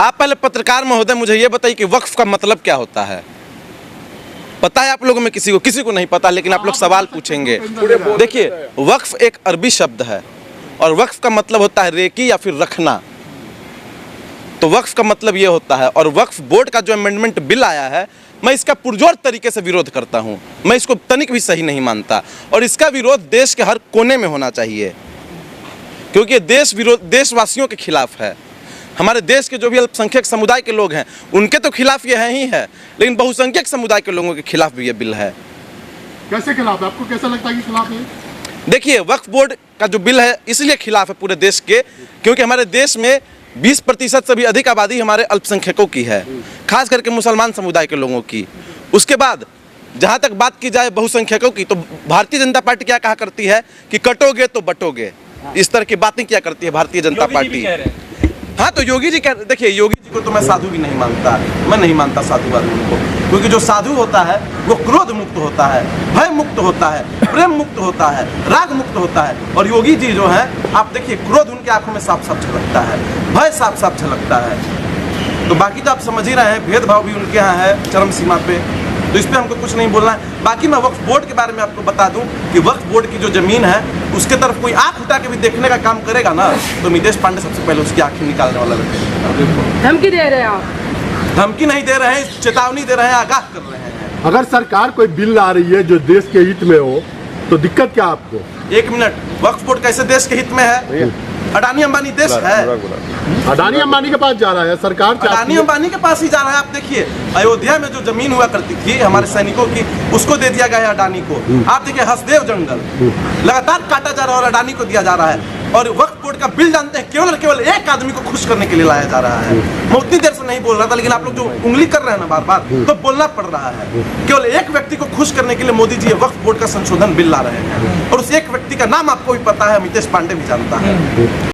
आप पहले पत्रकार महोदय मुझे ये बताइए कि वक्फ का मतलब क्या होता है? पता है आप लोगों में किसी को नहीं पता, लेकिन आप लोग सवाल पूछेंगे। देखिए, वक्फ एक अरबी शब्द है और वक्फ का मतलब होता है रेकी या फिर रखना। तो वक्फ का मतलब ये होता है। और वक्फ बोर्ड का जो अमेंडमेंट बिल आया है, मैं इसका पुरजोर तरीके से विरोध करता हूं। मैं इसको तनिक भी सही नहीं मानता और इसका विरोध देश के हर कोने में होना चाहिए, क्योंकि देशवासियों के खिलाफ है। हमारे देश के जो भी अल्पसंख्यक समुदाय के लोग हैं उनके तो खिलाफ ये है ही है, लेकिन बहुसंख्यक समुदाय के लोगों के खिलाफ भी ये बिल है। कैसे खिलाफ है? आपको कैसा लगता है कि खिलाफ है? देखिए, वक्फ बोर्ड का जो बिल है इसलिए खिलाफ है पूरे देश के, क्योंकि हमारे देश में 20% से भी अधिक आबादी हमारे अल्पसंख्यकों की है, खास करके मुसलमान समुदाय के लोगों की। उसके बाद जहाँ तक बात की जाए बहुसंख्यकों की, तो भारतीय जनता पार्टी क्या कहा करती है कि कटोगे तो बटोगे, इस तरह की बातें क्या करती है भारतीय जनता पार्टी। हाँ, तो योगी जी कह, देखिए योगी जी को तो मैं साधु भी नहीं मानता, मैं नहीं मानता साधु आदमी को, क्योंकि जो साधु होता है वो क्रोध मुक्त होता है, भय मुक्त होता है, प्रेम मुक्त होता है, राग मुक्त होता है। और योगी जी जो है, आप देखिए, क्रोध उनके आंखों में साफ साफ झलकता है, भय साफ साफ झलकता है। तो बाकी तो आप समझ ही रहे हैं, भेदभाव भी उनके यहाँ है चरम सीमा पे, तो इस पर हमको कुछ नहीं बोलना है। बाकी मैं वक्फ बोर्ड के बारे में आपको बता दूं कि वक्फ बोर्ड की जो जमीन है उसके तरफ कोई आंख उठा के भी देखने का काम करेगा ना, तो मितेश पांडे सबसे पहले उसकी आंखें निकालने वाला लगेगा। धमकी दे रहे हैं आप? धमकी नहीं दे रहे हैं, चेतावनी दे रहे हैं, आगाह कर रहे हैं। अगर सरकार कोई बिल ला रही है जो देश के हित में हो तो दिक्कत क्या आपको? एक मिनट, वक्फ बोर्ड कैसे देश के हित में है? अडानी अंबानी देश है, अडानी अंबानी के पास जा रहा है सरकार, अडानी अंबानी के पास ही जा रहा है। आप देखिए, अयोध्या में जो जमीन हुआ करती थी हमारे सैनिकों की, उसको दे दिया गया है अडानी को। आप देखिए, हसदेव जंगल लगातार काटा जा रहा है और अडानी को दिया जा रहा है। और वक्फ बोर्ड का बिल जानते हैं, केवल और केवल एक आदमी को खुश करने के लिए लाया जा रहा है। मैं उतनी देर से नहीं बोल रहा था, लेकिन आप लोग जो उंगली कर रहे हैं ना बार बार, तो बोलना पड़ रहा है। केवल एक व्यक्ति को खुश करने के लिए मोदी जी वक्फ बोर्ड का संशोधन बिल ला रहे हैं, और उस एक व्यक्ति का नाम आपको भी पता है, मितेश पांडे भी जानता है।